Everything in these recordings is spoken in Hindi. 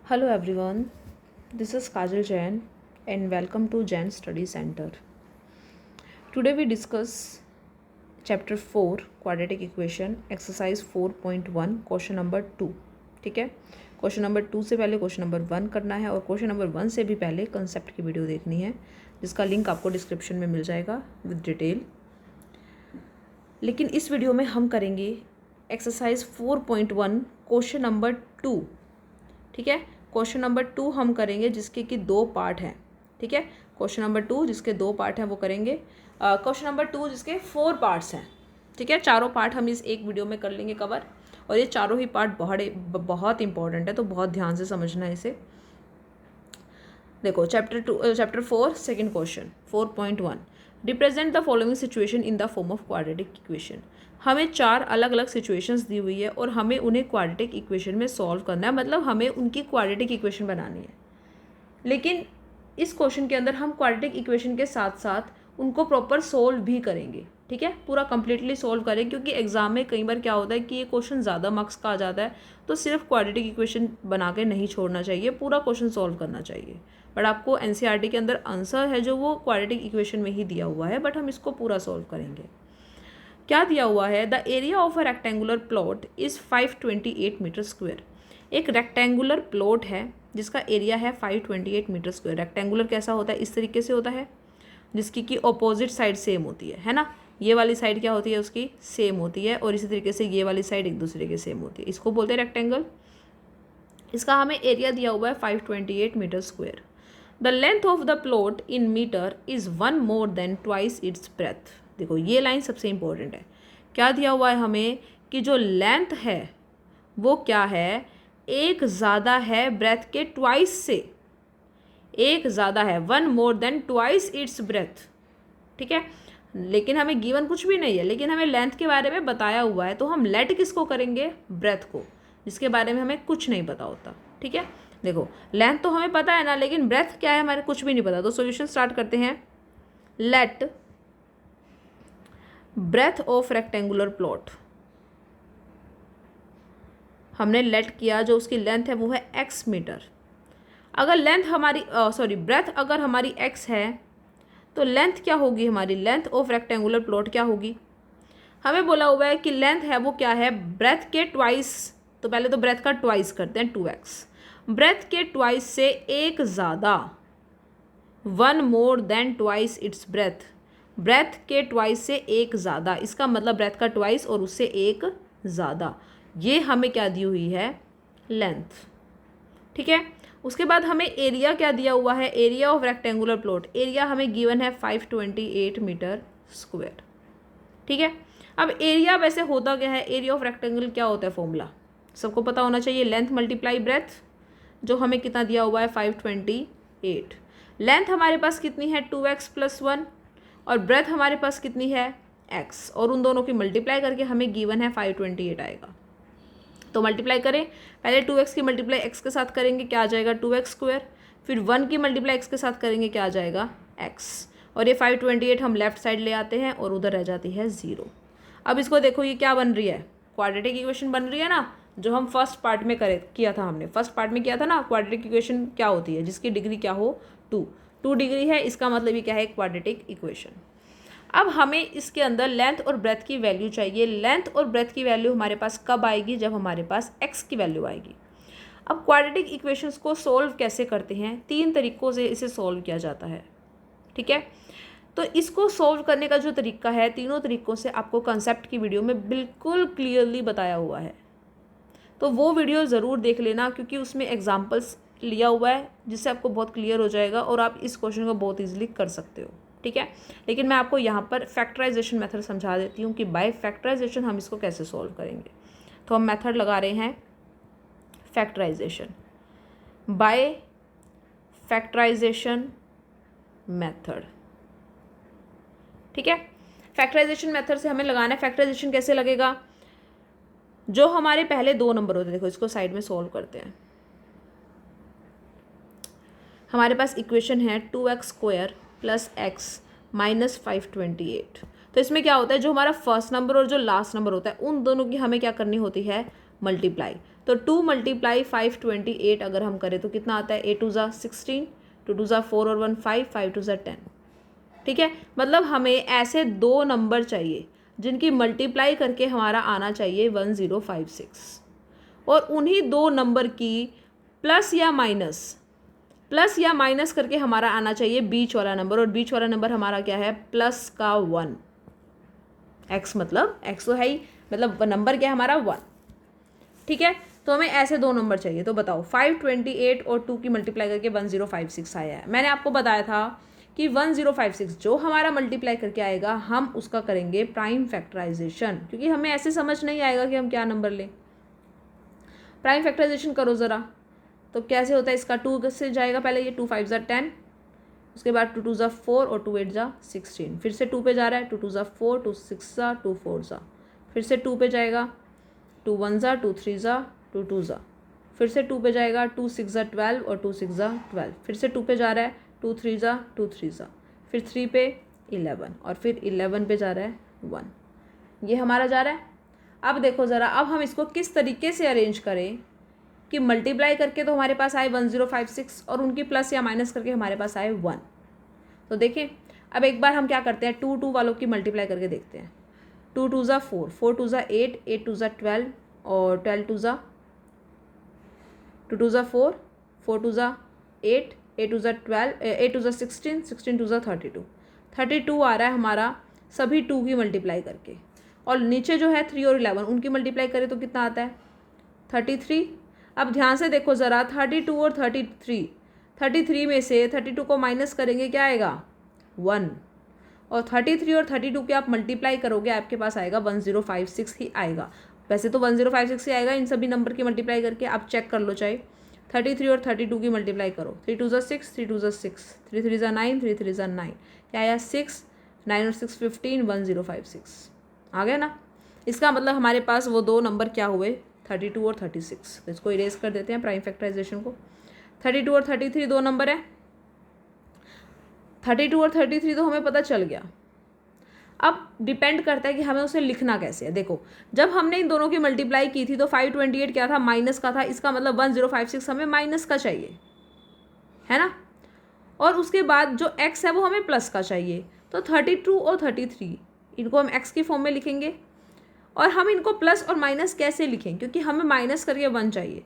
Hello everyone, this is Kajal Jain and welcome to Jain Study Center. Today we discuss chapter 4 quadratic equation exercise 4.1 question number 2. ठीक है, क्वेश्चन नंबर 2 से पहले क्वेश्चन नंबर 1 करना है और क्वेश्चन नंबर 1 से भी पहले कंसेप्ट की वीडियो देखनी है जिसका लिंक आपको डिस्क्रिप्शन में मिल जाएगा विद डिटेल. लेकिन इस वीडियो में हम करेंगे एक्सरसाइज 4.1 क्वेश्चन नंबर 2. ठीक है, क्वेश्चन नंबर 2 हम करेंगे जिसके कि 2 पार्ट हैं. ठीक है, क्वेश्चन नंबर 2 जिसके 2 पार्ट हैं वो करेंगे. क्वेश्चन नंबर 2 जिसके 4 पार्ट्स हैं. ठीक है, चारों पार्ट हम इस एक वीडियो में कर लेंगे कवर और ये चारों ही पार्ट बहुत इंपॉर्टेंट है, तो बहुत ध्यान से समझना है इसे. देखो chapter 4 second question 4.1 represent the following situation in the form of quadratic equation. हमें 4 अलग अलग सिचुएशंस दी हुई है और हमें उन्हें क्वाड्रेटिक इक्वेशन में सॉल्व करना है, मतलब हमें उनकी क्वाड्रेटिक इक्वेशन बनानी है. लेकिन इस क्वेश्चन के अंदर हम क्वाड्रेटिक इक्वेशन के साथ साथ उनको प्रॉपर सोल्व भी करेंगे. ठीक है, पूरा कंप्लीटली सोल्व करें, क्योंकि एग्जाम में कई बार क्या होता है कि ये क्वेश्चन ज़्यादा मार्क्स का आ जाता है, तो सिर्फ क्वाड्रेटिक इक्वेशन बना के नहीं छोड़ना चाहिए, पूरा क्वेश्चन सोल्व करना चाहिए. बट आपको एनसीईआरटी के अंदर आंसर है जो वो क्वाड्रेटिक इक्वेशन में ही दिया हुआ है, बट हम इसको पूरा सोल्व करेंगे. क्या दिया हुआ है? The area of a rectangular plot is 528 metre square. एक रेक्टेंगुलर प्लॉट है जिसका एरिया है 528 मीटर स्क्वायर. रेक्टेंगुलर कैसा होता है? इस तरीके से होता है जिसकी कि ऑपोजिट साइड सेम होती है ना. ये वाली साइड क्या होती है? उसकी सेम होती है, और इसी तरीके से ये वाली साइड एक दूसरे के सेम होती है. इसको बोलते हैं रेक्टेंगल. इसका हमें एरिया दिया हुआ है 528 metre square. The length of the plot in metre is 1 more than twice its breadth. देखो ये लाइन सबसे इंपॉर्टेंट है. क्या दिया हुआ है हमें कि जो लेंथ है वो क्या है? एक ज़्यादा है ब्रेथ के ट्वाइस से. एक ज़्यादा है, 1 more than twice its breath. ठीक है, लेकिन हमें गिवन कुछ भी नहीं है, लेकिन हमें लेंथ के बारे में बताया हुआ है, तो हम लेट किसको करेंगे? ब्रेथ को, जिसके बारे में हमें कुछ नहीं पता होता. ठीक है, देखो लेंथ तो हमें पता है ना, लेकिन ब्रेथ क्या है हमारे कुछ भी नहीं पता. तो सॉल्यूशन स्टार्ट करते हैं. Let breadth of rectangular plot. हमने लेट किया, जो उसकी लेंथ है वो है x मीटर. अगर लेंथ हमारी ब्रेथ अगर हमारी x है तो लेंथ क्या होगी हमारी? लेंथ ऑफ रेक्टेंगुलर प्लॉट क्या होगी? हमें बोला हुआ है कि लेंथ है वो क्या है? ब्रेथ के ट्वाइस. तो पहले तो ब्रेथ का ट्वाइस करते हैं, 2x. ब्रेथ के ट्वाइस से एक ज़्यादा, 1 more than twice its breadth. Breadth के ट्वाइस से एक ज़्यादा, इसका मतलब ब्रेथ का ट्वाइस और उससे एक ज़्यादा. ये हमें क्या दी हुई है? लेंथ. ठीक है, उसके बाद हमें एरिया क्या दिया हुआ है? Area of rectangular plot. Area हमें गिवन है 528 मीटर स्क्वायर. ठीक है, अब एरिया वैसे होता क्या है? एरिया ऑफ रेक्टेंगल क्या होता है? फॉर्मूला सबको पता होना चाहिए. लेंथ मल्टीप्लाई ब्रेथ, जो हमें कितना दिया हुआ है? 528. लेंथ हमारे पास कितनी है? 2x + 1. और ब्रेथ हमारे पास कितनी है? x. और उन दोनों की मल्टीप्लाई करके हमें गिवन है 528 आएगा. तो मल्टीप्लाई करें. पहले 2x की मल्टीप्लाई x के साथ करेंगे, क्या आ जाएगा? 2x square. फिर 1 की मल्टीप्लाई x के साथ करेंगे, क्या आ जाएगा? x. और ये 528 हम लेफ्ट साइड ले आते हैं और उधर रह जाती है 0. अब इसको देखो, ये क्या बन रही है? क्वाड्रेटिक इक्वेशन बन रही है ना, जो हम फर्स्ट पार्ट में किया था. हमने फर्स्ट पार्ट में किया था ना. क्वाड्रेटिक इक्वेशन क्या होती है? जिसकी डिग्री क्या हो? 2 डिग्री है. इसका मतलब ये क्या है? Quadratic equation. अब हमें इसके अंदर लेंथ और ब्रेथ की वैल्यू चाहिए. लेंथ और ब्रेथ की वैल्यू हमारे पास कब आएगी? जब हमारे पास x की वैल्यू आएगी. अब क्वाड्रेटिक इक्वेशंस को सोल्व कैसे करते हैं? 3 तरीक़ों से इसे सोल्व किया जाता है. ठीक है, तो इसको सोल्व करने का जो तरीका है, तीनों तरीक़ों से आपको कंसेप्ट की वीडियो में बिल्कुल क्लियरली बताया हुआ है. तो वो वीडियो ज़रूर देख लेना, क्योंकि उसमें एग्जाम्पल्स लिया हुआ है जिससे आपको बहुत क्लियर हो जाएगा और आप इस क्वेश्चन को बहुत ईजिली कर सकते हो. ठीक है, लेकिन मैं आपको यहाँ पर फैक्टराइजेशन मेथड समझा देती हूँ कि बाय फैक्टराइजेशन हम इसको कैसे सॉल्व करेंगे. तो हम मेथड लगा रहे हैं फैक्टराइजेशन. By factorization method. ठीक है, फैक्टराइजेशन मेथड से हमें लगाना है. फैक्टराइजेशन कैसे लगेगा? जो हमारे पहले 2 नंबर होते हैं, देखो इसको साइड में सॉल्व करते हैं. हमारे पास इक्वेशन है 2x स्क्वायर + x - 528. तो इसमें क्या होता है? जो हमारा फर्स्ट नंबर और जो लास्ट नंबर होता है, उन दोनों की हमें क्या करनी होती है? मल्टीप्लाई. तो 2 मल्टीप्लाई 528 अगर हम करें तो कितना आता है, 8 2 ज़ा 16, 2 2 ज़ा 4 और 1 5, 5 2 ज़ा 10। ठीक है, मतलब हमें ऐसे दो नंबर चाहिए जिनकी मल्टीप्लाई करके हमारा आना चाहिए 1056, और उन्हीं दो नंबर की प्लस या माइनस करके हमारा आना चाहिए बीच वाला नंबर, और बीच वाला नंबर हमारा क्या है, प्लस का 1। एक्स मतलब एक्स तो है ही, मतलब नंबर क्या है हमारा 1। ठीक है, तो हमें ऐसे दो नंबर चाहिए। तो बताओ 528 और 2 की मल्टीप्लाई करके 1056 आया है। मैंने आपको बताया था कि 1056 जो हमारा मल्टीप्लाई करके आएगा हम उसका करेंगे प्राइम फैक्टराइजेशन, क्योंकि हमें ऐसे समझ नहीं आएगा कि हम क्या नंबर लें। प्राइम फैक्टराइजेशन करो ज़रा, तो कैसे होता है इसका, 2 से जाएगा पहले, ये 2 5 ज़ा 10, उसके बाद 2 2 ज़ा 4 और 2 8 ज़ा 16, फिर से 2 पे जा रहा है, 2 2 ज़ा 4, 2 6 ज़ा 2 4 ज़ा, फिर से 2 पे जाएगा, 2 1 ज़ा 2 3 ज़ा 2 2 ज़ा, फिर से 2 पे जाएगा, 2 6 ज़ा 12 और 2 6 ज़ा 12, फिर से 2 पे जा रहा है, 2 3 ज़ा 2 3 ज़ा, फिर 3 पे 11 और फिर 11 पे जा रहा है 1। ये हमारा जा रहा है। अब देखो ज़रा, अब हम इसको किस तरीके से अरेंज करें कि मल्टीप्लाई करके तो हमारे पास आए 1056 और उनकी प्लस या माइनस करके हमारे पास आए 1। तो देखें, अब एक बार हम क्या करते हैं, 2 2 वालों की मल्टीप्लाई करके देखते हैं। 2 2 ज़ा 4, 4 2 ज़ा 8, 8 2 ज़ा 12 और 12 2 ज़ा 2 2 ज़ा 4, 4 2 ज़ा 8, 8 2 ज़ा 12, 8 2 ज़ा 16, 16 2 ज़ा 32, 32 आ रहा है हमारा सभी 2 की मल्टीप्लाई करके। और नीचे जो है 3 और 11 उनकी मल्टीप्लाई करें तो कितना आता है, 33। अब ध्यान से देखो ज़रा, 32 और 33, 33 में से 32 को माइनस करेंगे क्या आएगा, 1, और 33 और 32 के आप मल्टीप्लाई करोगे आपके पास आएगा 1056 ही आएगा। वैसे तो 1056 ही आएगा इन सभी नंबर की मल्टीप्लाई करके, आप चेक कर लो चाहे। 33 और 32 की मल्टीप्लाई करो, 3 2 ज़ा 6, 3 2 ज़ा 6, 3 3 ज़ा 9, 3 3 ज़ा 9, क्या आया 6, 9 और 6 15, 1056 आ गया ना। इसका मतलब हमारे पास वो दो नंबर क्या हुए, 32 और 36। तो इसको इरेज कर देते हैं प्राइम फैक्टराइजेशन को। 32 और 33 दो नंबर है, 32 और 33 तो हमें पता चल गया। अब डिपेंड करता है कि हमें उसे लिखना कैसे है। देखो, जब हमने इन दोनों की मल्टीप्लाई की थी तो 528 क्या था, माइनस का था, इसका मतलब 1056 हमें माइनस का चाहिए, है ना। और उसके बाद जो x है वो हमें प्लस का चाहिए। तो 32 और 33 इनको हम x की फॉर्म में लिखेंगे, और हम इनको प्लस और माइनस कैसे लिखें, क्योंकि हमें माइनस करके 1 चाहिए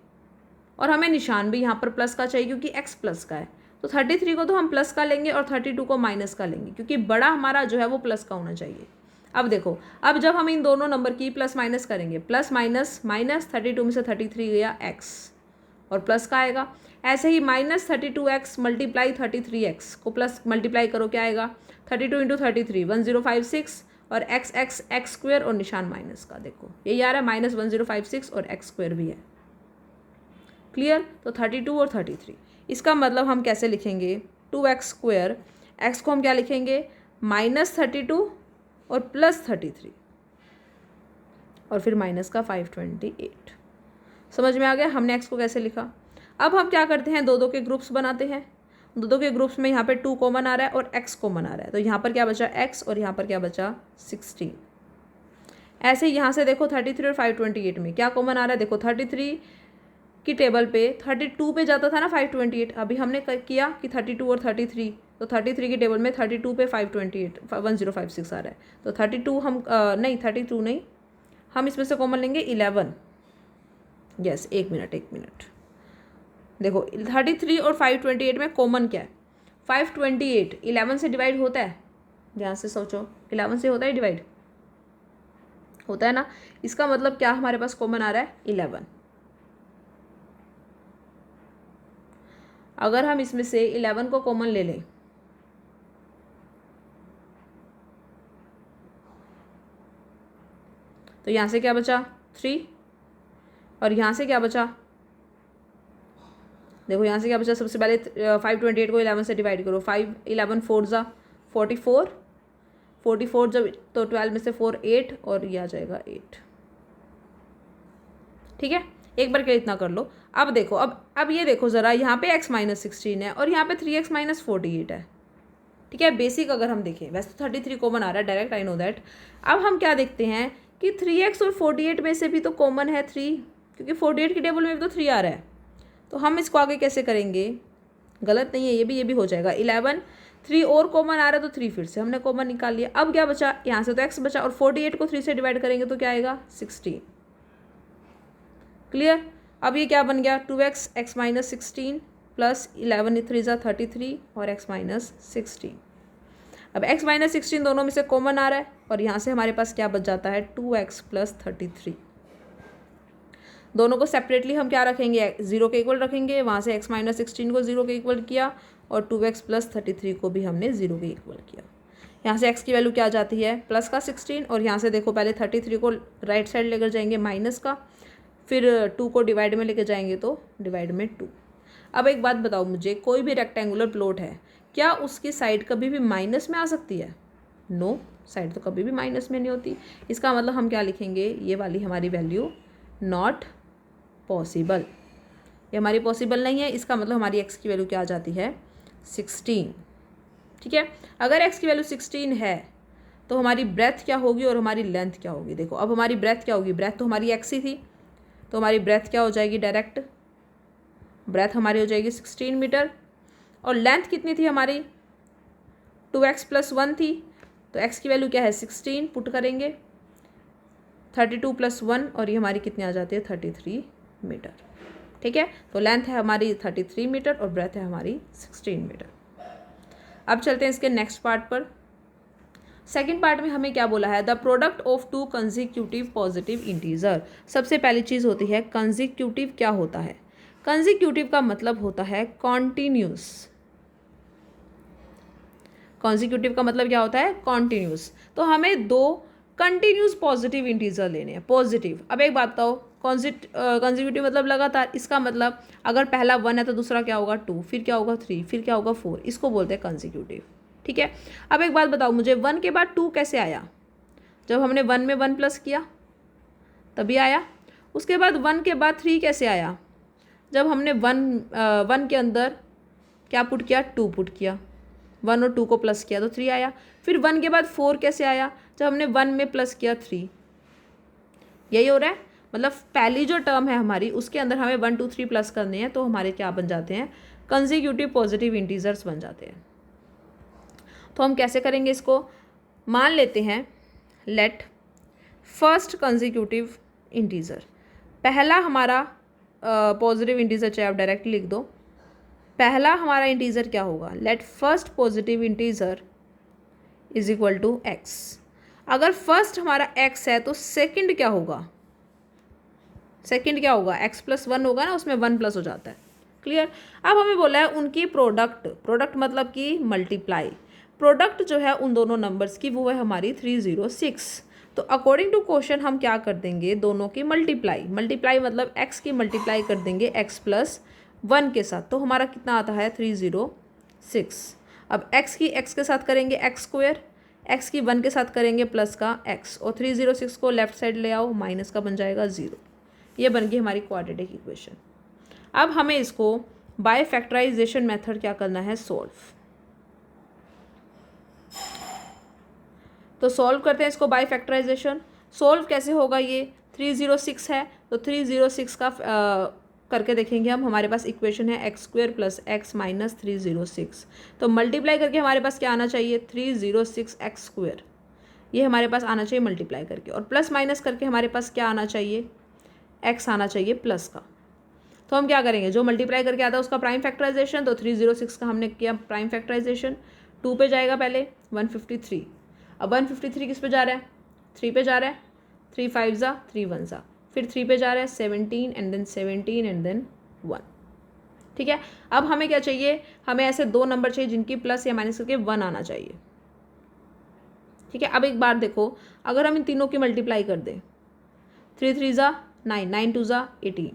और हमें निशान भी यहाँ पर प्लस का चाहिए क्योंकि x प्लस का है। तो 33 को तो हम प्लस का लेंगे और 32 को माइनस का लेंगे, क्योंकि बड़ा हमारा जो है वो प्लस का होना चाहिए। अब देखो, अब जब हम इन दोनों नंबर की प्लस माइनस करेंगे, प्लस माइनस माइनस, 32 में से 33 गया x और प्लस का आएगा। ऐसे ही -32x मल्टीप्लाई 33x को प्लस मल्टीप्लाई करो, क्या आएगा, 32 इंटू 33 1056 और x स्क्वायर और निशान माइनस का। देखो यही आ रहा है, -1056 और x स्क्वायर भी है। क्लियर। तो 32 और 33, इसका मतलब हम कैसे लिखेंगे, 2x स्क्वायर, x को हम क्या लिखेंगे, -32 और +33 और फिर माइनस का 528। समझ में आ गया हमने x को कैसे लिखा। अब हम क्या करते हैं, दो के ग्रुप्स बनाते हैं। दो के ग्रुप्स में यहाँ पे 2 कॉमन आ रहा है और x कॉमन आ रहा है, तो यहाँ पर क्या बचा x और यहाँ पर क्या बचा 16। ऐसे यहाँ से देखो 33 और 528 में क्या कॉमन आ रहा है, देखो 33 की टेबल पे 32 पे जाता था ना 528, अभी हमने किया कि 32 और 33, तो 33 की टेबल में 32 पे 528 1056 आ रहा है। तो 32 हम नहीं 32 नहीं, हम इसमें से कॉमन लेंगे 11। यस, एक मिनट देखो 33 और 528 में कॉमन क्या है, 528 11 से डिवाइड होता है, ध्यान से सोचो, 11 से होता है डिवाइड, होता है ना। इसका मतलब क्या हमारे पास कॉमन आ रहा है 11। अगर हम इसमें से 11 को कॉमन ले लें तो यहाँ से क्या बचा 3 और यहाँ से क्या बचा, देखो यहाँ से क्या बचा, सबसे पहले 528 को 11 से डिवाइड करो, 5 11 4 ज़ा 44 जब, तो 12 में से 4 8 और ये आ जाएगा 8। ठीक है, एक बार क्या इतना कर लो। अब देखो, अब ये देखो ज़रा, यहाँ पे x -16 है और यहाँ पे 3x -48 है। ठीक है, बेसिक अगर हम देखें, वैसे तो 33 कॉमन आ रहा है डायरेक्ट, आई नो दैट। अब हम क्या देखते हैं कि 3x और 48 में से भी तो कॉमन है 3, क्योंकि 48 की टेबल में भी तो 3 आ रहा है। तो हम इसको आगे कैसे करेंगे, गलत नहीं है, ये भी हो जाएगा। 11 3 और कॉमन आ रहा है तो 3 फिर से हमने कॉमन निकाल लिया। अब क्या बचा, यहाँ से तो x बचा और 48 को 3 से डिवाइड करेंगे तो क्या आएगा 16। क्लियर। अब ये क्या बन गया 2x x माइनस 16 प्लस 11 3 ज़ा 33 और x माइनस 16। अब x माइनस 16 दोनों में से कॉमन आ रहा है और यहाँ से हमारे पास क्या बच जाता है 2x प्लस 33। दोनों को सेपरेटली हम क्या रखेंगे, 0 के इक्वल रखेंगे। वहाँ से x माइनस 16 को 0 के इक्वल किया और 2x प्लस 33 को भी हमने 0 के इक्वल किया। यहाँ से x की वैल्यू क्या आ जाती है प्लस का 16 और यहाँ से देखो पहले 33 को राइट साइड लेकर जाएंगे माइनस का, फिर 2 को डिवाइड में लेकर जाएंगे तो डिवाइड में 2। अब एक बात बताओ मुझे, कोई भी रेक्टेंगुलर प्लॉट है, क्या उसकी साइड कभी भी माइनस में आ सकती है? नो, साइड तो कभी भी माइनस में नहीं होती। इसका मतलब हम क्या लिखेंगे, ये वाली हमारी वैल्यू नॉट पॉसिबल, ये हमारी पॉसिबल नहीं है। इसका मतलब हमारी x की वैल्यू क्या आ जाती है 16। ठीक है, अगर x की वैल्यू 16 है तो हमारी ब्रेथ क्या होगी और हमारी लेंथ क्या होगी। देखो अब हमारी ब्रेथ क्या होगी, ब्रेथ तो हमारी x ही थी, तो हमारी ब्रेथ क्या हो जाएगी, डायरेक्ट ब्रेथ हमारी हो जाएगी 16 मीटर। और लेंथ कितनी थी हमारी 2x प्लस 1 थी, तो x की वैल्यू क्या है 16, पुट करेंगे 32 प्लस 1 और ये हमारी कितनी आ जाती है 33 मीटर। ठीक है, तो लेंथ है हमारी 33 मीटर और ब्रेथ है हमारी 16 मीटर। अब चलते हैं इसके नेक्स्ट पार्ट पर। सेकंड पार्ट में हमें क्या बोला है, the product of to consecutive positive integer. सबसे पहली चीज़ होती है कंसेक्यूटिव। क्या होता है कंसेक्यूटिव का मतलब होता है कॉन्टिन्यूस। कंसेक्यूटिव का मतलब क्या होता है कॉन्टिन्यूस। तो हमें 2 कंटिन्यूस पॉजिटिव इंटीजर लेने हैं, पॉजिटिव। अब एक बात बताओ, कंसेक्यूटिव मतलब लगातार, इसका मतलब अगर पहला 1 है तो दूसरा क्या होगा 2, फिर क्या होगा 3, फिर क्या होगा 4, इसको बोलते हैं कंसेक्यूटिव। ठीक है, अब एक बात बताओ मुझे, 1 के बाद 2 कैसे आया, जब हमने 1 में 1 प्लस किया तभी आया। उसके बाद 1 के बाद 3 कैसे आया, जब हमने 1 के अंदर क्या पुट किया 2 पुट किया, 1 और 2 को प्लस किया तो 3 आया। फिर 1 के बाद 4 कैसे आया, जब हमने 1 में प्लस किया 3। यही हो रहा है, मतलब पहली जो टर्म है हमारी उसके अंदर हमें 1 2 3 प्लस करने हैं तो हमारे क्या बन जाते हैं कंसेक्यूटिव पॉजिटिव इंटीजर्स बन जाते हैं। तो हम कैसे करेंगे इसको, मान लेते हैं लेट फर्स्ट कंसेक्यूटिव इंटीजर, पहला हमारा पॉजिटिव इंटीजर, चाहे आप डायरेक्ट लिख दो, पहला हमारा इंटीजर क्या होगा, let first positive integer is equal to x। अगर फर्स्ट हमारा x है तो सेकंड क्या होगा, सेकंड क्या होगा x प्लस 1 होगा ना, उसमें 1 प्लस हो जाता है। क्लियर। अब हमें बोला है उनकी प्रोडक्ट, प्रोडक्ट मतलब कि मल्टीप्लाई, प्रोडक्ट जो है उन दोनों नंबर्स की वो है हमारी 306। तो अकॉर्डिंग टू क्वेश्चन हम क्या कर देंगे, दोनों की मल्टीप्लाई, मल्टीप्लाई मतलब x की मल्टीप्लाई कर देंगे x प्लस 1 के साथ, तो हमारा कितना आता है 306। अब x की x के साथ करेंगे x स्क्वायर, x की 1 के साथ करेंगे प्लस का x, और 306 को लेफ्ट साइड ले आओ, माइनस का बन जाएगा 0। ये बन गई हमारी क्वाड्रेटिक इक्वेशन। अब हमें इसको बाय फैक्टराइजेशन मेथड क्या करना है, सॉल्व। तो सॉल्व करते हैं इसको बाय फैक्टराइजेशन। सॉल्व कैसे होगा, ये 306 है तो 306 का करके देखेंगे हम, हमारे पास इक्वेशन है x square plus x minus 306। तो मल्टीप्लाई करके हमारे पास क्या आना चाहिए 306 x स्क्वायर, ये हमारे पास आना चाहिए मल्टीप्लाई करके, और प्लस माइनस करके हमारे पास क्या आना चाहिए x आना चाहिए प्लस का। तो हम क्या करेंगे, जो मल्टीप्लाई करके आता है उसका प्राइम फैक्टराइजेशन, तो 306 का हमने किया प्राइम फैक्टराइजेशन। 2 पे जाएगा पहले 153, अब 153 किस पे जा रहा है 3 पे जा रहा है, 3 5 ज़ा 3 1 ज़ा, फिर 3 पे जा रहा है 17 एंड देन 17 एंड देन 1। ठीक है, अब हमें क्या चाहिए, हमें ऐसे 2 नंबर चाहिए जिनकी प्लस या माइनस करके 1 आना चाहिए। ठीक है, अब एक बार देखो, अगर हम इन तीनों की मल्टीप्लाई कर दें, 3 3 ज़ा 9, 9 2 ज़ा 18,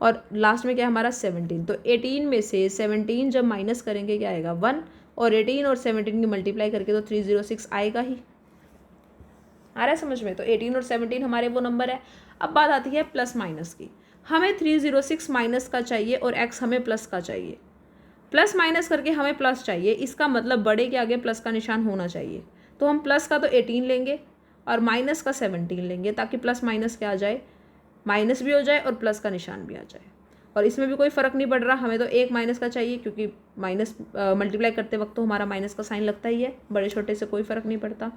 और लास्ट में क्या है हमारा 17, तो 18 में से 17 जब माइनस करेंगे क्या आएगा 1, और 18 और 17 की मल्टीप्लाई करके तो 306 आएगा ही। आ रहा है समझ में, तो 18 और 17 हमारे वो नंबर है। अब बात आती है प्लस माइनस की, हमें 306 माइनस का चाहिए और x हमें प्लस का चाहिए। प्लस माइनस करके हमें प्लस चाहिए, इसका मतलब बड़े के आगे प्लस का निशान होना चाहिए। तो हम प्लस का तो 18 लेंगे और माइनस का 17 लेंगे, ताकि प्लस माइनस क्या आ जाए माइनस भी हो जाए और प्लस का निशान भी आ जाए, और इसमें भी कोई फ़र्क नहीं पड़ रहा, हमें तो एक माइनस का चाहिए, क्योंकि माइनस मल्टीप्लाई करते वक्त तो हमारा माइनस का साइन लगता ही है, बड़े छोटे से कोई फ़र्क नहीं पड़ता।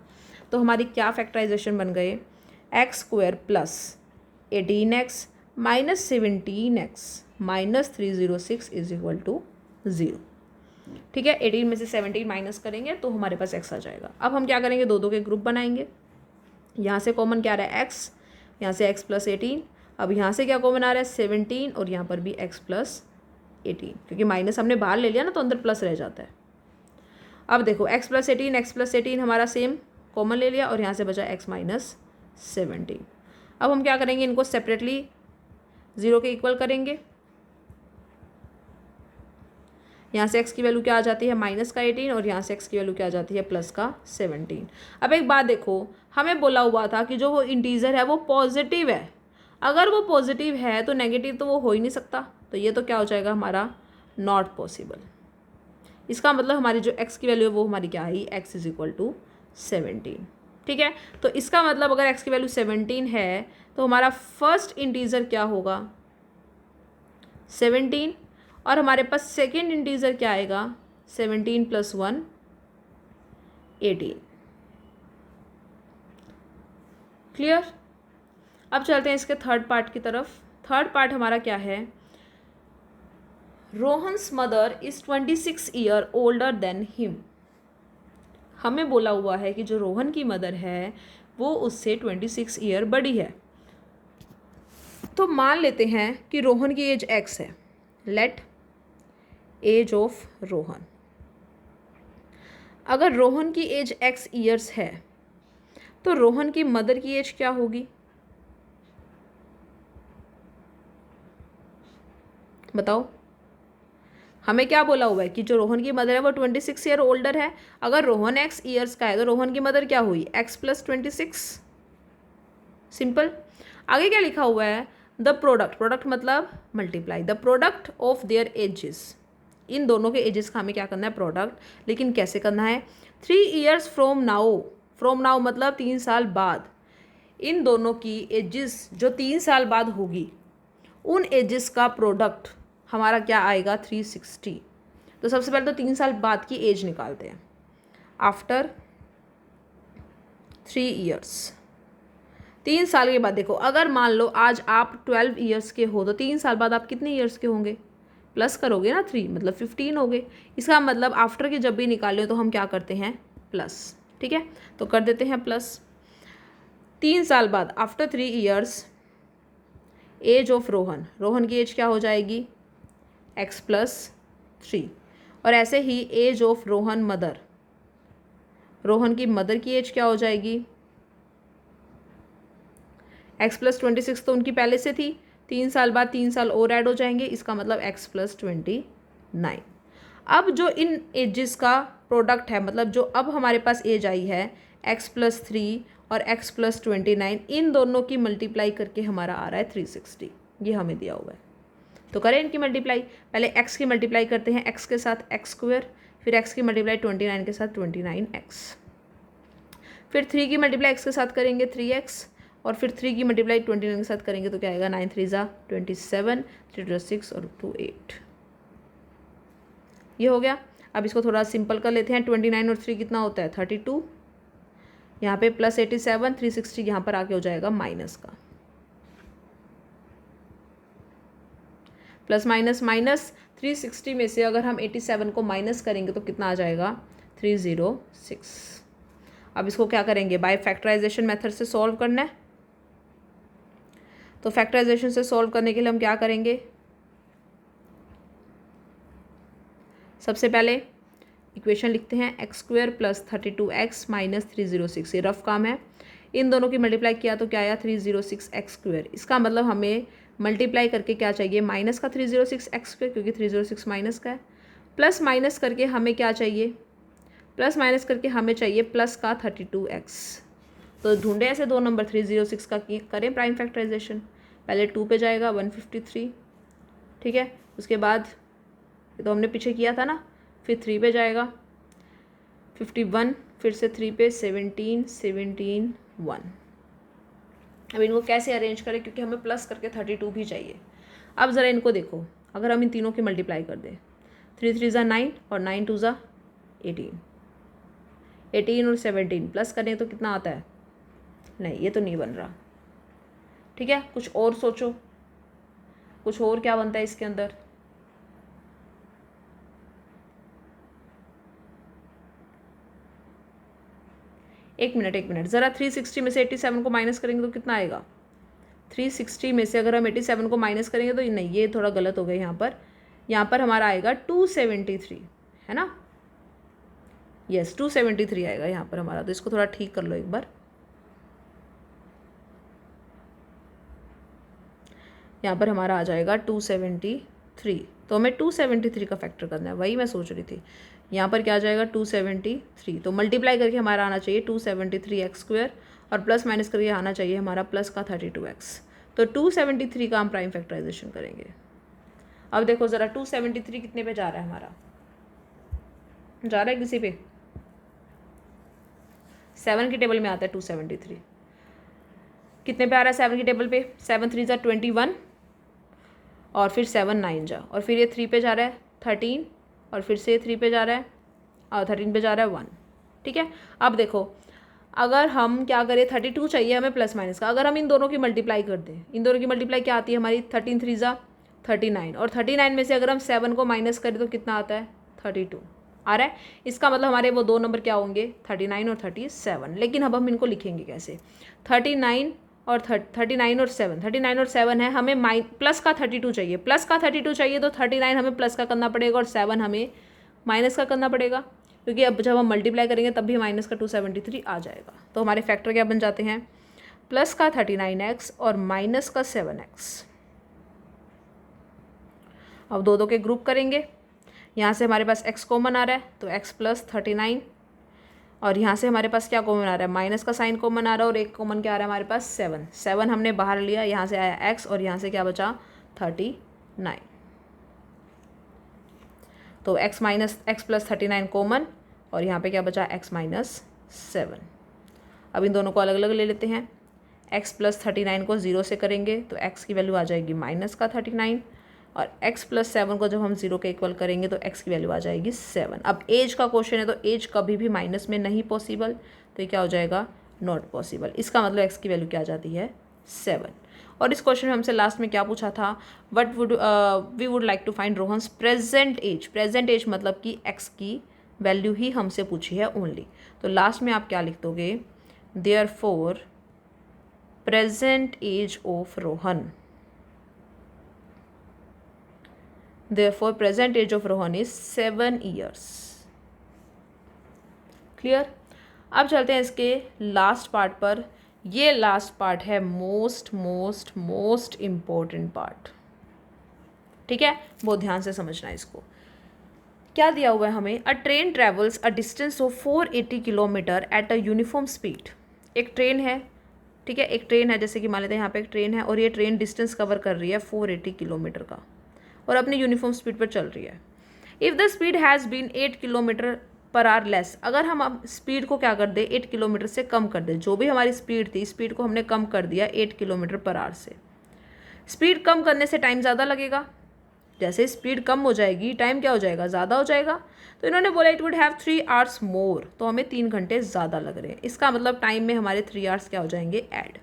तो हमारी क्या फैक्टराइजेशन बन गए, x square plus 18x minus 17x minus 306 is equal to 0। ठीक है, 18 में से 17 माइनस करेंगे तो हमारे पास x आ जाएगा। अब हम क्या करेंगे, दो दो के ग्रुप बनाएंगे। यहाँ से कॉमन क्या आ रहा है, x, यहाँ से x प्लस 18। अब यहाँ से क्या कॉमन आ रहा है, 17, और यहाँ पर भी x प्लस 18, क्योंकि माइनस हमने बाहर ले लिया ना तो अंदर प्लस रह जाता है। अब देखो x प्लस 18 हमारा सेम कॉमन ले लिया, और यहाँ से बचा x माइनस 17। अब हम क्या करेंगे, इनको सेपरेटली 0 के इक्वल करेंगे। यहाँ से x की वैल्यू क्या आ जाती है, माइनस का 18, और यहाँ से x की वैल्यू क्या आ जाती है, प्लस का 17। अब एक बात देखो, हमें बोला हुआ था कि जो वो इंटीजर है वो पॉजिटिव है। अगर वो पॉजिटिव है तो नेगेटिव तो वो हो ही नहीं सकता, तो ये तो क्या हो जाएगा हमारा नॉट पॉसिबल। इसका मतलब हमारी जो x की वैल्यू है वो हमारी क्या आई, x इज इक्वल टू 17। ठीक है, तो इसका मतलब अगर x की वैल्यू 17 है तो हमारा फर्स्ट इंटीजर क्या होगा, 17, और हमारे पास सेकेंड इंटीजर क्या आएगा, 17 प्लस 1 18। क्लियर। अब चलते हैं इसके थर्ड पार्ट की तरफ। थर्ड पार्ट हमारा क्या है, Rohan's mother is 26 year older than him. हमें बोला हुआ है कि जो रोहन की मदर है वो उससे 26 ईयर बड़ी है। तो मान लेते हैं कि रोहन की एज x है। लेट एज ऑफ रोहन, अगर रोहन की एज x ईयर्स है तो रोहन की मदर की एज क्या होगी, बताओ। हमें क्या बोला हुआ है कि जो रोहन की मदर है वो 26 ईयर ओल्डर है। अगर रोहन x ईयर्स का है तो रोहन की मदर क्या हुई, x प्लस 26। सिंपल। आगे क्या लिखा हुआ है, द प्रोडक्ट, प्रोडक्ट मतलब multiply, the product of their ages, इन दोनों के एजेस का हमें क्या करना है, प्रोडक्ट। लेकिन कैसे करना है, 3 years from now, from now मतलब 3 साल बाद, इन दोनों की एजेस जो 3 साल बाद होगी उन एजेस का प्रोडक्ट हमारा क्या आएगा, 360। तो सबसे पहले तो 3 साल बाद की एज निकालते हैं। आफ्टर 3 ईयर्स, 3 साल के बाद देखो, अगर मान लो आज आप 12 ईयर्स के हो तो 3 साल बाद आप कितने ईयर्स के होंगे, प्लस करोगे ना 3, मतलब 15 हो गए। इसका मतलब आफ्टर के जब भी निकालें तो हम क्या करते हैं, प्लस। ठीक है, तो कर देते हैं प्लस। 3 साल बाद after 3 years age of Rohan, Rohan की एज क्या हो जाएगी, x प्लस 3। और ऐसे ही age of Rohan mother, Rohan की मदर की एज क्या हो जाएगी, x प्लस 26 तो उनकी पहले से थी, 3 साल बाद 3 साल और ऐड हो जाएंगे, इसका मतलब x प्लस 29। अब जो इन एजेस का प्रोडक्ट है, मतलब जो अब हमारे पास एज आई है x प्लस 3 और x प्लस 29, इन दोनों की मल्टीप्लाई करके हमारा आ रहा है 360। ये हमें दिया हुआ है, तो करें इनकी मल्टीप्लाई। पहले x की मल्टीप्लाई करते हैं x के साथ x स्क्वायर, फिर x की मल्टीप्लाई 29 के साथ 29x, फिर 3 की मल्टीप्लाई x के साथ करेंगे 3x, और फिर 3 की मल्टीप्लाई 29 के साथ करेंगे तो क्या आएगा, 9 3 ज़ा 27, 3 6 और 2 8। ये हो गया। अब इसको थोड़ा सिंपल कर लेते हैं। 29 और 3 कितना होता है, 32। यहाँ पे प्लस 87, 360 यहाँ पर आके हो जाएगा माइनस का, प्लस माइनस माइनस। 360 में से अगर हम 87 को माइनस करेंगे तो कितना आ जाएगा, 306। अब इसको क्या करेंगे, बाय फैक्टराइजेशन मेथड से सॉल्व करना है। तो फैक्टराइजेशन से सॉल्व करने के लिए हम क्या करेंगे, सबसे पहले इक्वेशन लिखते हैं, x square plus 32x minus 306। ये रफ काम है। इन दोनों की मल्टीप्लाई किया तो क्या आया, 306x स्क्वायर। इसका मतलब हमें मल्टीप्लाई करके क्या चाहिए, माइनस का 306x स्क्वायर, क्योंकि 306 माइनस का है। प्लस माइनस करके हमें क्या चाहिए, प्लस माइनस करके हमें चाहिए प्लस का 32x। तो ढूंढे ऐसे दो नंबर, 306 का करें प्राइम फैक्टराइजेशन। पहले 2 पे जाएगा 153, ठीक है। उसके बाद ये तो हमने पीछे किया था ना, फिर 3 पे जाएगा 51, फिर से 3 पे 17 17 1, अब इनको कैसे अरेंज करें, क्योंकि हमें प्लस करके 32 भी चाहिए। अब ज़रा इनको देखो, अगर हम इन तीनों की मल्टीप्लाई कर दें, 3 3 ज़ा 9 और 9 2 ज़ा 18, 18 और 17 प्लस करें तो कितना आता है? नहीं, ये तो नहीं बन रहा। ठीक है, कुछ और सोचो, कुछ और क्या बनता है इसके अंदर। एक मिनट ज़रा 360 में से 87 को माइनस करेंगे तो कितना आएगा? 360 में से अगर हम 87 को माइनस करेंगे तो नहीं, ये थोड़ा गलत हो गया यहाँ पर हमारा आएगा 273, है ना? यस, 273 आएगा यहाँ पर हमारा। तो इसको थोड़ा ठीक कर लो एक बार। यहाँ पर हमारा आ जाएगा 273, तो हमें 273 का फैक्टर करना है, वही मैं सोच रही थी। यहाँ पर क्या आ जाएगा? 273, तो मल्टीप्लाई करके हमारा आना चाहिए 273x² और प्लस माइनस करके आना चाहिए हमारा प्लस का 32x। तो 273 का हम प्राइम फैक्टराइजेशन करेंगे। अब देखो ज़रा 273 कितने पे जा रहा है हमारा? जा रहा है किसी पे? 7 की टेबल में आता है 273। कितने पे आ रहा है 7 की टेबल पे? 7 3 ज़ा 21 और फिर 7 9 जा, और फिर ये 3 पे जा रहा है 13, और फिर से 3 पे जा रहा है और 13 पे जा रहा है 1। ठीक है, अब देखो अगर हम क्या करें, 32 चाहिए हमें प्लस माइनस का। अगर हम इन दोनों की मल्टीप्लाई कर दें, इन दोनों की मल्टीप्लाई क्या आती है हमारी? 13 3 ज़ा 39, और 39 में से अगर हम 7 को माइनस करें तो कितना आता है? 32 आ रहा है। इसका मतलब हमारे वो दो नंबर क्या होंगे? 39 और 37। लेकिन अब हम इनको लिखेंगे कैसे? 39 और 39 और 7, 39 और 7 है, हमें प्लस का 32 चाहिए, प्लस का 32 चाहिए, तो 39 हमें प्लस का करना पड़ेगा और 7 हमें माइनस का करना पड़ेगा, क्योंकि अब जब हम मल्टीप्लाई करेंगे तब भी माइनस का 273 आ जाएगा। तो हमारे फैक्टर क्या बन जाते हैं? प्लस का 39x और माइनस का 7x। अब दो के ग्रुप करेंगे, यहाँ से हमारे पास x कॉमन आ रहा है तो x प्लस 39, और यहाँ से हमारे पास क्या कॉमन आ रहा है? माइनस का साइन कॉमन आ रहा है, और एक कॉमन क्या आ रहा है हमारे पास? 7। 7 हमने बाहर लिया, यहाँ से आया x, और यहाँ से क्या बचा? 39। तो x minus x plus 39 common, और यहाँ पे क्या बचा? x minus 7। अब इन दोनों को अलग अलग ले लेते हैं। x प्लस 39 को 0 से करेंगे तो x की वैल्यू आ जाएगी माइनस का 39, और x प्लस 7 को जब हम 0 के इक्वल करेंगे तो x की वैल्यू आ जाएगी 7। अब एज का क्वेश्चन है तो एज कभी भी माइनस में नहीं पॉसिबल, तो ये क्या हो जाएगा? Not possible. इसका मतलब x की वैल्यू क्या आ जाती है? 7। और इस क्वेश्चन में हमसे लास्ट में क्या पूछा था? What would we would like to find Rohan's present age. Present age मतलब कि x की वैल्यू ही हमसे पूछी है ओनली। तो लास्ट में आप क्या लिख दोगे? Therefore present age of Rohan, therefore present age of Rohan is 7 years। Clear? अब चलते हैं इसके लास्ट पार्ट पर। ये लास्ट पार्ट है most most most important part. ठीक है, बहुत ध्यान से समझना है इसको। क्या दिया हुआ है हमें? अ train travels a distance of 480 kilometre at a uniform speed. एक ट्रेन है, ठीक है, एक ट्रेन है, जैसे कि मान लेते हैं यहाँ पे एक ट्रेन है, और ये ट्रेन डिस्टेंस कवर कर रही है 480 किलोमीटर का, और अपनी यूनिफॉर्म स्पीड पर चल रही है। If the speed has been 8 kilometre per hour less, अगर हम अब स्पीड को क्या कर दें? 8 किलोमीटर से कम कर दें। जो भी हमारी स्पीड थी, स्पीड को हमने कम कर दिया 8 किलोमीटर पर आवर से। स्पीड कम करने से टाइम ज़्यादा लगेगा, जैसे स्पीड कम हो जाएगी टाइम क्या हो जाएगा? ज़्यादा हो जाएगा। तो इन्होंने बोला इट वुड हैव 3 आवर्स मोर, तो हमें 3 घंटे ज़्यादा लग रहे हैं। इसका मतलब टाइम में हमारे 3 आवर्स क्या हो जाएंगे? ऐड,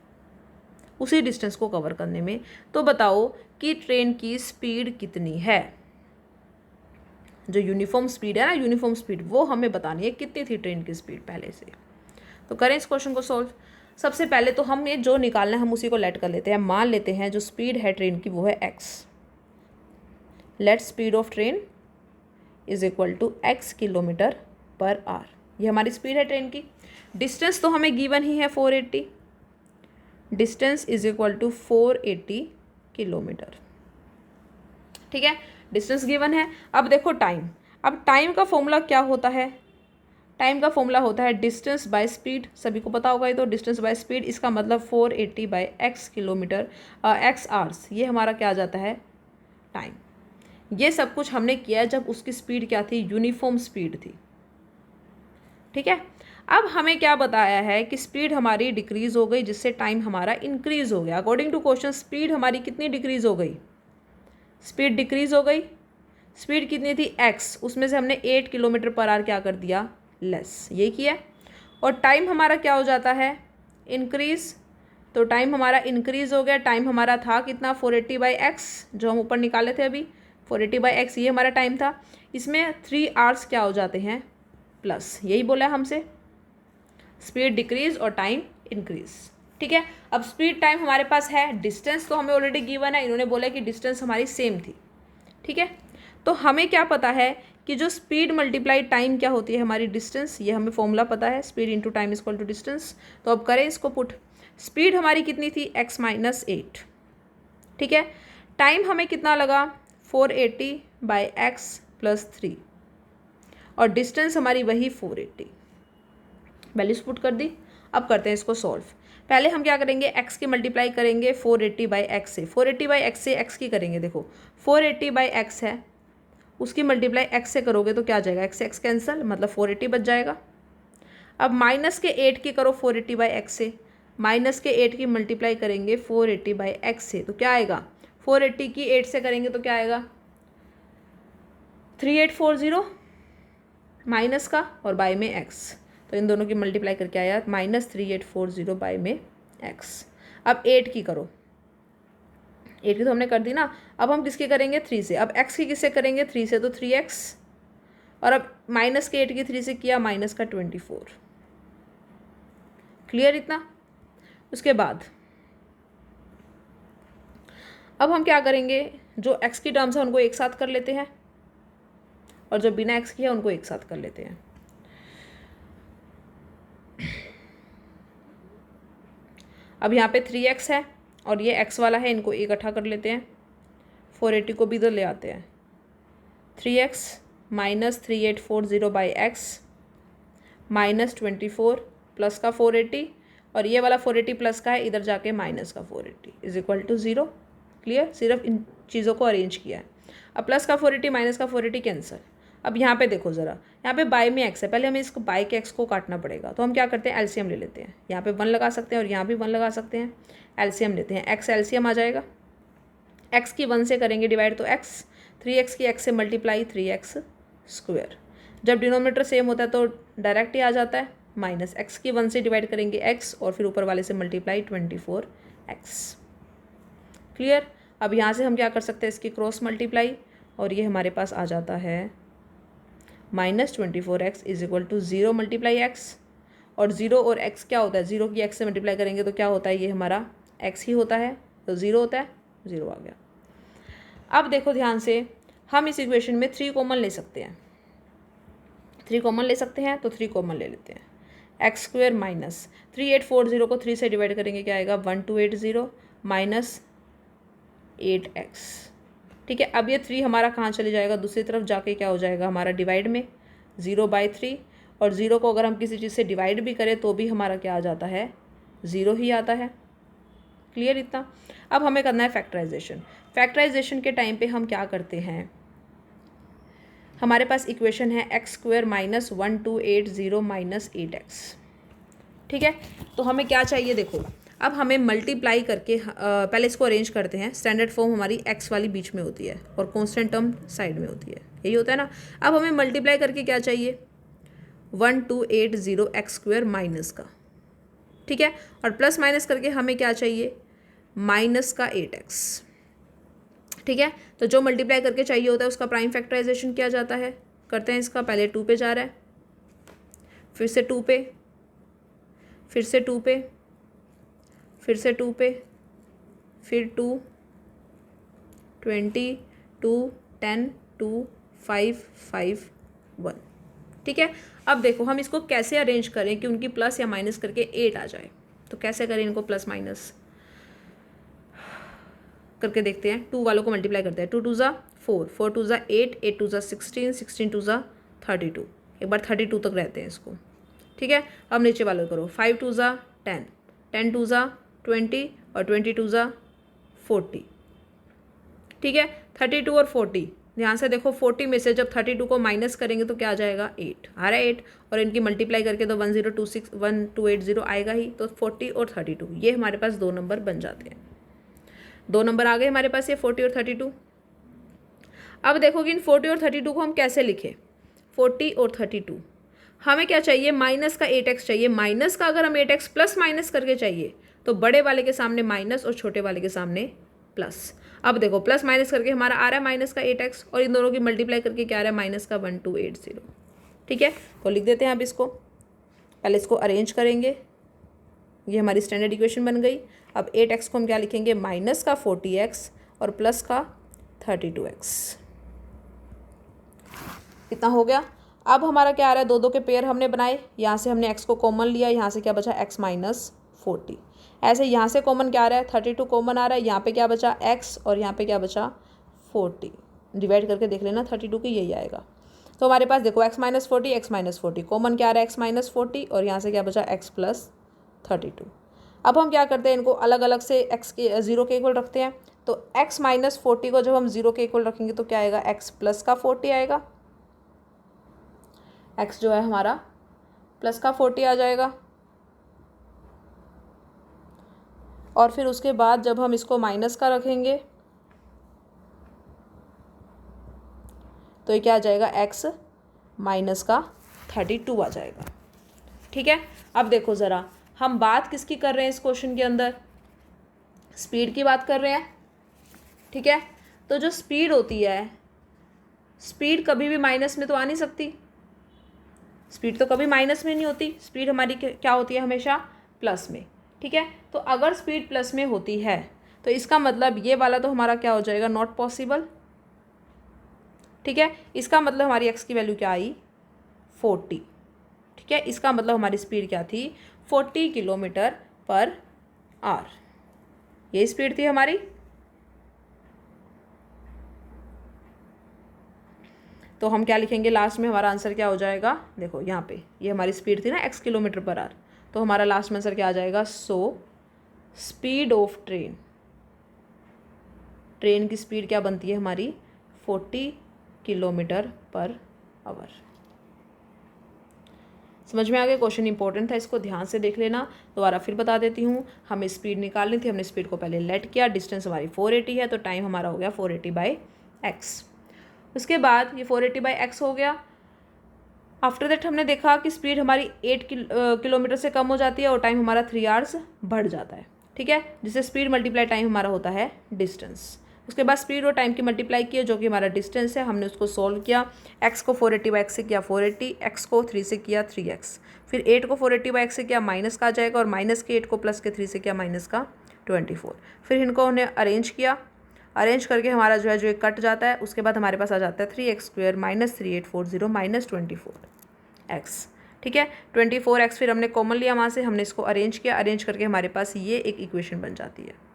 उसी डिस्टेंस को कवर करने में। तो बताओ कि ट्रेन की स्पीड कितनी है? जो यूनिफॉर्म स्पीड है ना, यूनिफॉर्म स्पीड, वो हमें बतानी है कितनी थी ट्रेन की स्पीड पहले से। तो करें इस क्वेश्चन को सॉल्व। सबसे पहले तो हम ये जो निकालना है हम उसी को लेट कर लेते हैं। मान लेते हैं जो स्पीड है ट्रेन की वो है x। Let speed of train is equal to x kilometre per hour. ये हमारी स्पीड है ट्रेन की। डिस्टेंस तो हमें गिवन ही है 480, distance is equal to 480 kilometre. ठीक है, डिस्टेंस गिवन है। अब देखो टाइम, अब टाइम का फॉर्मूला क्या होता है? टाइम का फॉर्मूला होता है डिस्टेंस बाय स्पीड, सभी को पता होगा ये तो, डिस्टेंस बाय स्पीड। इसका मतलब 480 by x kilometre x hours, ये हमारा क्या आ जाता है? टाइम। ये सब कुछ हमने किया जब उसकी स्पीड क्या थी? यूनिफॉर्म स्पीड थी। ठीक है, अब हमें क्या बताया है कि स्पीड हमारी डिक्रीज़ हो गई जिससे टाइम हमारा इंक्रीज़ हो गया। अकॉर्डिंग टू क्वेश्चन स्पीड हमारी कितनी डिक्रीज़ हो गई? स्पीड डिक्रीज़ हो गई। स्पीड कितनी थी? x, उसमें से हमने 8 किलोमीटर पर आवर क्या कर दिया? लेस, ये किया। और टाइम हमारा क्या हो जाता है? इंक्रीज़। तो टाइम हमारा इंक्रीज़ हो गया। टाइम हमारा था कितना? 480/x, जो हम ऊपर निकाले थे अभी। 480/x ये हमारा टाइम था। इसमें 3 आवर्स क्या हो जाते हैं? प्लस। यही बोला हमसे, स्पीड डिक्रीज और टाइम इंक्रीज। ठीक है, अब स्पीड टाइम हमारे पास है, डिस्टेंस तो हमें ऑलरेडी गिवन है, इन्होंने बोला कि डिस्टेंस हमारी सेम थी। ठीक है, तो हमें क्या पता है कि जो स्पीड मल्टीप्लाई टाइम क्या होती है? हमारी डिस्टेंस। ये हमें फॉर्मूला पता है, speed into time is equal to distance. तो अब करें इसको पुट। स्पीड हमारी कितनी थी? x - 8। ठीक है, टाइम हमें कितना लगा? 480/x + 3, और डिस्टेंस हमारी वही 480। वैल्यूज पुट कर दी। अब करते हैं इसको सॉल्व। पहले हम क्या करेंगे? x की मल्टीप्लाई करेंगे 480/x से। 480/x से x की करेंगे। देखो 480/x है, उसकी मल्टीप्लाई x से करोगे तो क्या आ जाएगा? x से x कैंसिल, मतलब 480 बच जाएगा। अब माइनस के 8 की करो 480/x से। माइनस के 8 की मल्टीप्लाई करेंगे 480/x से तो क्या आएगा? 480 की 8 से करेंगे तो क्या आएगा? 3840 माइनस का और बाय में x, तो इन दोनों की मल्टीप्लाई करके आया -3840 बाय में x। अब 8 की करो, 8 की तो हमने कर दी ना। अब हम किसकी करेंगे? 3 से। अब x की किससे करेंगे? 3 से, तो 3x। और अब माइनस के 8 की 3 से किया, माइनस का 24। क्लियर इतना? उसके बाद अब हम क्या करेंगे? जो x की टर्म्स है उनको एक साथ कर लेते हैं, और जो बिना x की है उनको एक साथ कर लेते हैं। अब यहाँ पे 3x है और ये x वाला है, इनको इकट्ठा कर लेते हैं। 480 को भी इधर ले आते हैं। 3x - 3840/x -24 प्लस का 480, और ये वाला 480 प्लस का है, इधर जाके माइनस का 480 इज इक्वल टू 0। क्लियर? सिर्फ इन चीज़ों को अरेंज किया है। अब प्लस का 480 माइनस का 480 कैंसिल। अब यहाँ पे देखो ज़रा, यहाँ पे बाय में x है, पहले हमें इसको बाय के x को काटना पड़ेगा। तो हम क्या करते हैं? एलसीएम ले लेते हैं। यहाँ पे 1 लगा सकते हैं और यहाँ भी 1 लगा सकते हैं। एलसीएम लेते हैं, x एलसीएम आ जाएगा। x की 1 से करेंगे डिवाइड तो x, 3x की x से मल्टीप्लाई 3x²। जब डिनोमिनेटर सेम होता है तो डायरेक्ट ही आ जाता है। माइनस x की 1 से डिवाइड करेंगे x, और फिर ऊपर वाले से मल्टीप्लाई 24x। क्लियर? अब यहाँ से हम क्या कर सकते हैं? इसकी क्रॉस मल्टीप्लाई, और ये हमारे पास आ जाता है -24x is equal to 0 × x। और 0 और x क्या होता है? 0 की x से मल्टीप्लाई करेंगे तो क्या होता है? ये हमारा x ही होता है, तो 0 होता है, 0 आ गया। अब देखो ध्यान से, हम इस इक्वेशन में 3 कॉमन ले सकते हैं। 3 कॉमन ले सकते हैं, तो 3 कॉमन ले लेते हैं। x² - 3840 को 3 से डिवाइड करेंगे, क्या आएगा? 1280 माइनस 8x। ठीक है, अब ये 3 हमारा कहाँ चले जाएगा? दूसरी तरफ जाके क्या हो जाएगा हमारा? डिवाइड में 0/3, और 0 को अगर हम किसी चीज़ से डिवाइड भी करें तो भी हमारा क्या आ जाता है? 0 ही आता है। क्लियर इतना? अब हमें करना है फैक्टराइजेशन। फैक्टराइजेशन के टाइम पे हम क्या करते हैं? हमारे पास इक्वेशन है x² - 1280 - 8x। ठीक है, तो हमें क्या चाहिए? देखो, अब हमें मल्टीप्लाई करके पहले इसको अरेंज करते हैं। स्टैंडर्ड फॉर्म हमारी x वाली बीच में होती है और कांस्टेंट टर्म साइड में होती है, यही होता है ना। अब हमें मल्टीप्लाई करके क्या चाहिए? 1280x² माइनस का। ठीक है, और प्लस माइनस करके हमें क्या चाहिए? माइनस का 8x। ठीक है, तो जो मल्टीप्लाई करके चाहिए होता है उसका प्राइम फैक्टराइजेशन किया जाता है। करते हैं इसका। पहले 2 पे जा रहा है, फिर से 2 पे, फिर से 2 पे, फिर से 2 पे, फिर 2, 20, 2, 10, 2, 5, 5, 1। ठीक है, अब देखो हम इसको कैसे अरेंज करें कि उनकी प्लस या माइनस करके 8 आ जाए। तो कैसे करें इनको प्लस माइनस करके देखते हैं। 2 वालों को मल्टीप्लाई करते हैं। 2 2 ज़ा 4, 4 2 ज़ा 8, 8 2 ज़ा 16, 16 2 ज़ा 32। एक बार 32 तक रहते हैं इसको। ठीक है, अब नीचे वालों करो। 5 2 ज़ा 10, 10 2 ज़ा 20, और 22 ज़ा 40। ठीक है, 32 और 40 ध्यान से देखो 40 में से जब 32 को माइनस करेंगे तो क्या आ जाएगा 8, आ रहा है 8, और इनकी मल्टीप्लाई करके तो 1280 आएगा ही। तो 40 और 32 ये हमारे पास 2 नंबर बन जाते हैं। 2 नंबर आ गए हमारे पास ये 40 और 32। अब देखोगे इन 40 और 32 को हम कैसे लिखें। 40 और 32 हमें क्या चाहिए, माइनस का 8x चाहिए। माइनस का अगर हम 8x प्लस माइनस करके चाहिए तो बड़े वाले के सामने माइनस और छोटे वाले के सामने प्लस। अब देखो प्लस माइनस करके हमारा आ रहा है माइनस का 8x और इन दोनों की मल्टीप्लाई करके क्या आ रहा है माइनस का 1280। ठीक है, तो लिख देते हैं अब इसको। पहले इसको अरेंज करेंगे, ये हमारी स्टैंडर्ड इक्वेशन बन गई। अब 8x को हम क्या लिखेंगे, माइनस का 40x और प्लस का 32x। कितना हो गया। अब हमारा क्या आ रहा है, 2 के पेयर हमने बनाए, यहाँ से हमने x को कॉमन लिया, यहाँ से क्या बचा x माइनस 40। ऐसे यहाँ से कॉमन क्या आ रहा है 32 कॉमन आ रहा है, यहाँ पे क्या बचा x और यहाँ पे क्या बचा 40। डिवाइड करके देख लेना 32 की यही आएगा। तो हमारे पास देखो x minus 40 x minus 40 common क्या आ रहा है x माइनस 40 और यहाँ से क्या बचा x प्लस 32। अब हम क्या करते हैं, इनको अलग अलग से x के 0 के इक्वल रखते हैं। तो x माइनस 40 को जब हम 0 के इक्वल रखेंगे तो क्या आएगा x प्लस का 40 आएगा। x जो है हमारा प्लस का 40 आ जाएगा। और फिर उसके बाद जब हम इसको माइनस का रखेंगे तो ये क्या आ जाएगा x माइनस का 32 आ जाएगा। ठीक है, अब देखो ज़रा हम बात किसकी कर रहे हैं इस क्वेश्चन के अंदर, स्पीड की बात कर रहे हैं। ठीक है, तो जो स्पीड होती है, स्पीड कभी भी माइनस में तो आ नहीं सकती, स्पीड तो कभी माइनस में नहीं होती, स्पीड हमारी क्या होती है हमेशा प्लस में। ठीक है, तो अगर स्पीड प्लस में होती है तो इसका मतलब ये वाला तो हमारा क्या हो जाएगा, नॉट पॉसिबल। ठीक है, इसका मतलब हमारी एक्स की वैल्यू क्या आई 40। ठीक है, इसका मतलब हमारी स्पीड क्या थी 40 किलोमीटर पर आवर, ये स्पीड थी हमारी। तो हम क्या लिखेंगे लास्ट में, हमारा आंसर क्या हो जाएगा, देखो यहाँ पे ये हमारी स्पीड थी ना x किलोमीटर पर आवर, तो हमारा लास्ट में आंसर क्या आ जाएगा, so speed of train, train की स्पीड क्या बनती है हमारी 40 किलोमीटर पर आवर। समझ में आ गया, क्वेश्चन इंपॉर्टेंट था, इसको ध्यान से देख लेना। दोबारा फिर बता देती हूँ, हमें स्पीड निकालनी थी, हमने स्पीड को पहले लेट किया, डिस्टेंस हमारी 480 है तो टाइम हमारा हो गया 480/x। उसके बाद ये 480/x हो गया। आफ्टर दैट हमने देखा कि स्पीड हमारी 8 किलोमीटर से कम हो जाती है और टाइम हमारा 3 आवर्स बढ़ जाता है। ठीक है, जिससे स्पीड मल्टीप्लाई टाइम हमारा होता है डिस्टेंस। उसके बाद स्पीड और टाइम की मल्टीप्लाई किया जो कि हमारा डिस्टेंस है, हमने उसको सॉल्व किया। x को 480/x से किया 480, x को 3 से किया 3x, फिर 8 को 480/x से किया माइनस का आ जाएगा और माइनस के 8 को प्लस के 3 से किया माइनस का 24। फिर इनको हमने अरेंज किया, अरेंज करके हमारा जो है जो एक कट जाता है, उसके बाद हमारे पास आ जाता है 3x² माइनस 3840 माइनस 24x। ठीक है, 24x फिर हमने कॉमन लिया वहाँ से, हमने इसको अरेंज किया, अरेंज करके हमारे पास ये एक इक्वेशन बन जाती है।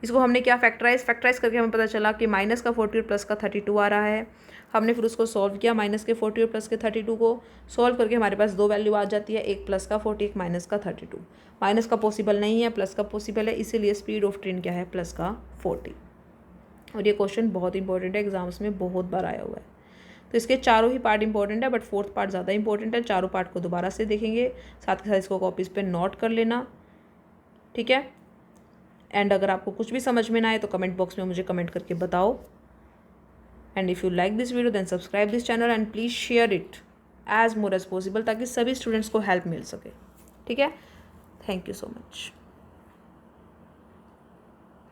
इसको हमने क्या फैक्टराइज करके हमें पता चला कि माइनस का 40 और प्लस का 32 आ रहा है। हमने फिर उसको सॉल्व किया, माइनस के 40 और प्लस के 32 को सॉल्व करके हमारे पास 2 वैल्यू आ जाती है, एक प्लस का 40 एक माइनस का 32। माइनस का पॉसिबल नहीं है, प्लस का पॉसिबल है, इसीलिए स्पीड ऑफ ट्रेन क्या है प्लस का 40। और ये क्वेश्चन बहुत इंपॉर्टेंट है, एग्जाम्स में बहुत बार आया हुआ है। तो इसके चारों ही पार्ट इंपॉर्टेंट है, बट 4th पार्ट ज़्यादा इंपॉर्टेंट है। चारों पार्ट को दोबारा से देखेंगे, साथ के साथ इसको कॉपीज़ पे नोट कर लेना। ठीक है, एंड अगर आपको कुछ भी समझ में ना आए तो कमेंट बॉक्स में मुझे कमेंट करके बताओ। And if you like this video then subscribe this channel and please share it as more as possible, ताकि सभी स्टूडेंट्स को हेल्प मिल सके। ठीक है, थैंक यू सो मच।